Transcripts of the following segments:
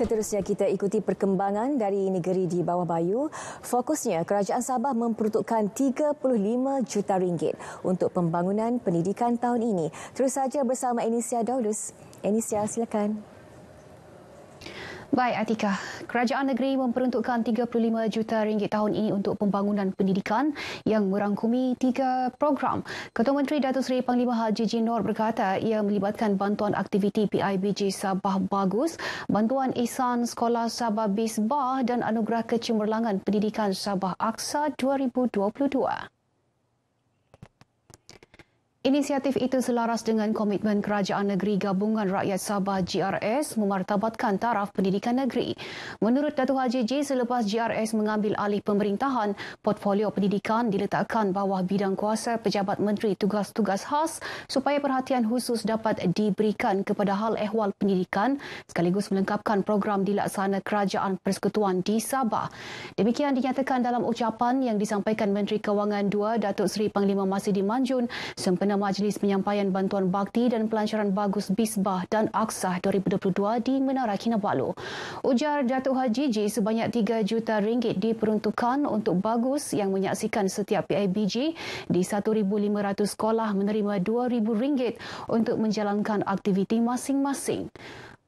Seterusnya kita ikuti perkembangan dari negeri di bawah bayu. Fokusnya, Kerajaan Sabah memperuntukkan 35 juta ringgit untuk pembangunan pendidikan tahun ini. Terus saja bersama Enisia Daulus. Enisia, silakan. Baik Atika, Kerajaan Negeri memperuntukkan 35 juta ringgit tahun ini untuk pembangunan pendidikan yang merangkumi 3 program. Ketua Menteri Datuk Seri Panglima Haji Jinor berkata ia melibatkan bantuan aktiviti PIBG Sabah Bagus, bantuan Ihsan Sekolah Sabah Bisbah dan Anugerah Kecemerlangan Pendidikan Sabah Aksa 2022. Inisiatif itu selaras dengan komitmen Kerajaan Negeri Gabungan Rakyat Sabah GRS memartabatkan taraf pendidikan negeri. Menurut Datuk Haji J, selepas GRS mengambil alih pemerintahan, portfolio pendidikan diletakkan bawah bidang kuasa Pejabat Menteri Tugas-Tugas Khas supaya perhatian khusus dapat diberikan kepada hal ehwal pendidikan sekaligus melengkapkan program dilaksana Kerajaan Persekutuan di Sabah. Demikian dinyatakan dalam ucapan yang disampaikan Menteri Kewangan II Datuk Seri Panglima Masidi Manjun sempena Majlis Penyampaian Bantuan Bakti dan Pelancaran Bagus Bisbah dan Aksah 2022 di Menara Kinabalu. Ujar Datuk Haji J, sebanyak 3 juta ringgit diperuntukkan untuk Bagus yang menyaksikan setiap PIBG di 1,500 sekolah menerima 2,000 ringgit untuk menjalankan aktiviti masing-masing.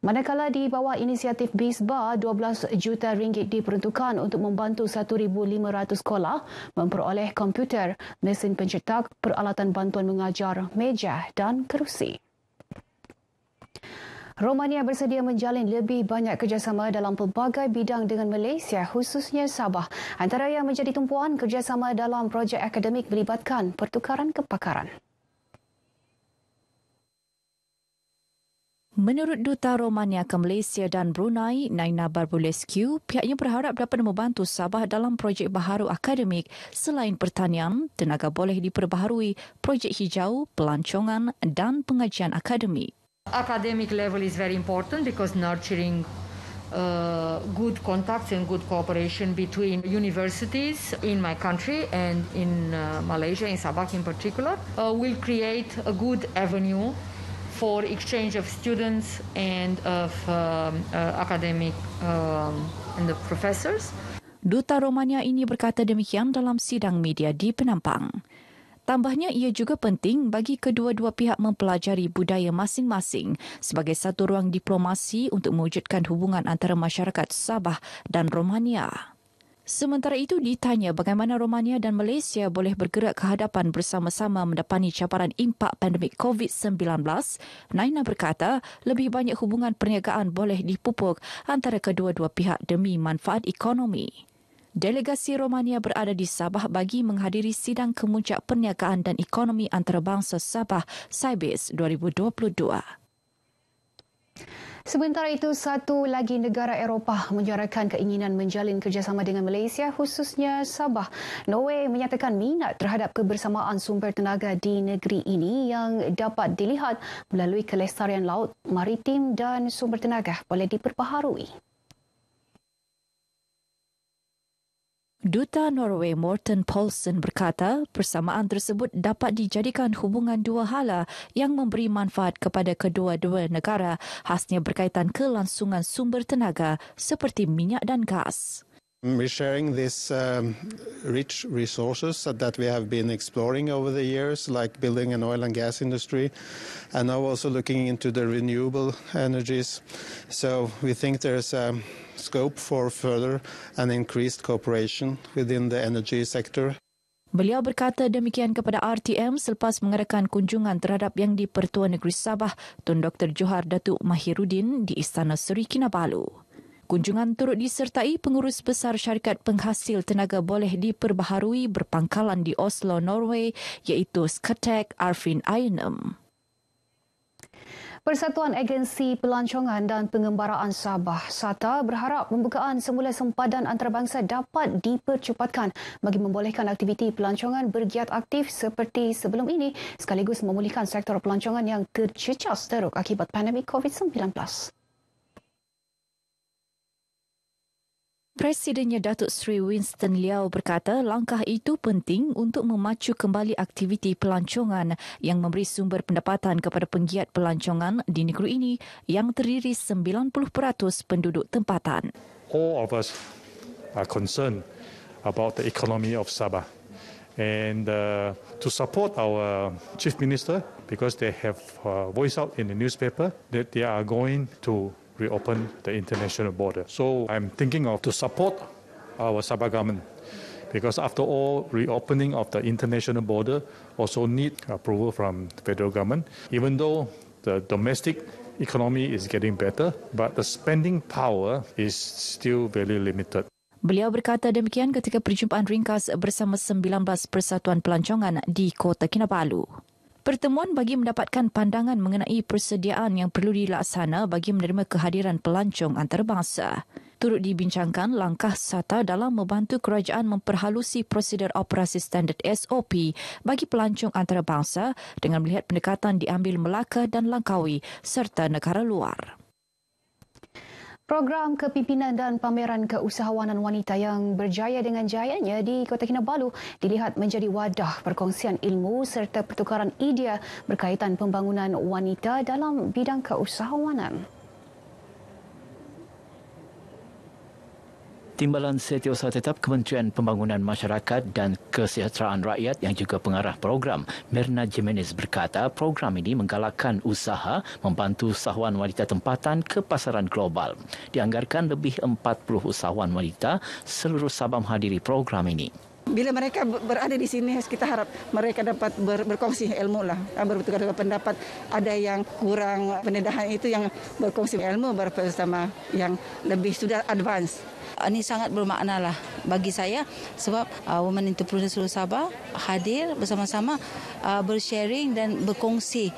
Manakala di bawah inisiatif Bisbah, 12 juta ringgit diperuntukkan untuk membantu 1,500 sekolah memperoleh komputer, mesin pencetak, peralatan bantuan mengajar, meja dan kerusi. Romania bersedia menjalin lebih banyak kerjasama dalam pelbagai bidang dengan Malaysia, khususnya Sabah. Antara yang menjadi tumpuan kerjasama dalam projek akademik melibatkan pertukaran kepakaran. Menurut Duta Romania ke Malaysia dan Brunei, Naina Barbulescu, pihaknya berharap dapat membantu Sabah dalam projek baharu akademik selain pertanian, tenaga boleh diperbaharui, projek hijau, pelancongan dan pengajian akademik. Academic level is very important because nurturing good contacts and good cooperation between universities in my country and in Malaysia, in Sabah in particular, will create a good avenue for exchange of students and of academic and the professors. Duta Romania ini berkata demikian dalam sidang media di Penampang. Tambahnya, ia juga penting bagi kedua-dua pihak mempelajari budaya masing-masing sebagai satu ruang diplomasi untuk mewujudkan hubungan antara masyarakat Sabah dan Romania. Sementara itu, ditanya bagaimana Romania dan Malaysia boleh bergerak ke hadapan bersama-sama mendepani cabaran impak pandemik COVID-19, Naina berkata lebih banyak hubungan perniagaan boleh dipupuk antara kedua-dua pihak demi manfaat ekonomi. Delegasi Romania berada di Sabah bagi menghadiri sidang kemuncak perniagaan dan ekonomi antarabangsa Sabah SAIBIS 2022. Sementara itu, satu lagi negara Eropah menyuarakan keinginan menjalin kerjasama dengan Malaysia, khususnya Sabah. Norway menyatakan minat terhadap kebersamaan sumber tenaga di negeri ini yang dapat dilihat melalui kelestarian laut, maritim dan sumber tenaga boleh diperbaharui. Duta Norway Morten Poulsen berkata persamaan tersebut dapat dijadikan hubungan dua hala yang memberi manfaat kepada kedua-dua negara, khasnya berkaitan kelangsungan sumber tenaga seperti minyak dan gas. We're sharing these rich resources that we have been exploring over the years, like building an oil and gas industry, and now also looking into the renewable energies. So we think there's scope for further and increased cooperation within the energy sector. Beliau berkata demikian kepada RTM selepas mengadakan kunjungan terhadap Yang di-Pertua Negeri Sabah, Tun Dr. Johar Datuk Mahiruddin di Istana Seri Kinabalu. Kunjungan turut disertai pengurus besar syarikat penghasil tenaga boleh diperbaharui berpangkalan di Oslo, Norway, iaitu Skatec Arfin Ayenem. Persatuan Agensi Pelancongan dan Pengembaraan Sabah SATA berharap pembukaan semula sempadan antarabangsa dapat dipercepatkan bagi membolehkan aktiviti pelancongan bergiat aktif seperti sebelum ini sekaligus memulihkan sektor pelancongan yang tercecas teruk akibat pandemik COVID-19. Presidennya Datuk Seri Winston Liao berkata langkah itu penting untuk memacu kembali aktiviti pelancongan yang memberi sumber pendapatan kepada penggiat pelancongan di negeri ini yang terdiri 90% penduduk tempatan. All of us are concerned about the economy of Sabah, and to support our Chief Minister, because they have voiced out in the newspaper that they are going to reopen the international border. So I'm thinking of to support our Sabah government, because after all, reopening of the international border also need approval from the federal government. Even though the domestic economy is getting better, but the spending power is still very limited. Beliau berkata demikian ketika perjumpaan ringkas bersama 19 persatuan pelancongan di Kota Kinabalu. Pertemuan bagi mendapatkan pandangan mengenai persediaan yang perlu dilaksana bagi menerima kehadiran pelancong antarabangsa. Turut dibincangkan langkah SATA dalam membantu kerajaan memperhalusi prosedur operasi standard SOP bagi pelancong antarabangsa dengan melihat pendekatan diambil Melaka dan Langkawi serta negara luar. Program kepimpinan dan pameran keusahawanan wanita yang berjaya dengan jayanya di Kota Kinabalu dilihat menjadi wadah perkongsian ilmu serta pertukaran idea berkaitan pembangunan wanita dalam bidang keusahawanan. Timbalan Setiausaha Tetap Kementerian Pembangunan Masyarakat dan Kesejahteraan Rakyat yang juga pengarah program, Mirna Jimenez berkata program ini menggalakkan usaha membantu usahawan wanita tempatan ke pasaran global. Dianggarkan lebih 40 usahawan wanita seluruh Sabah menghadiri program ini. Bila mereka berada di sini, kita harap mereka dapat berkongsi ilmu lah, bertukar pendapat. Ada yang kurang pendedahan itu yang berkongsi ilmu bersama yang lebih sudah advance. Ini sangat bermakna lah bagi saya sebab Women Entrepreneurs seluruh Sabah hadir bersama-sama bersharing dan berkongsi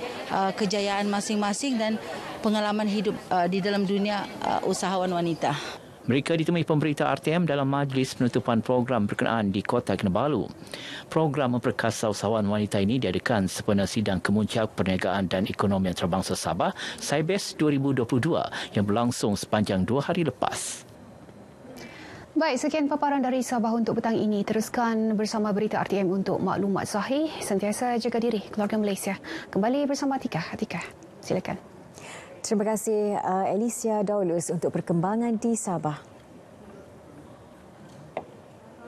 kejayaan masing-masing dan pengalaman hidup di dalam dunia usahawan wanita. Mereka ditemui pemberita RTM dalam majlis penutupan program berkenaan di Kota Kinabalu. Program memperkasa usahawan wanita ini diadakan sempena sidang Kemuncak Perniagaan dan Ekonomi Antarabangsa Sabah SAIBES 2022 yang berlangsung sepanjang 2 hari lepas. Baik, sekian paparan dari Sabah untuk petang ini. Teruskan bersama berita RTM untuk maklumat sahih. Sentiasa jaga diri, keluarga Malaysia. Kembali bersama Atika. Atika, silakan. Terima kasih Alicia Daulus untuk perkembangan di Sabah.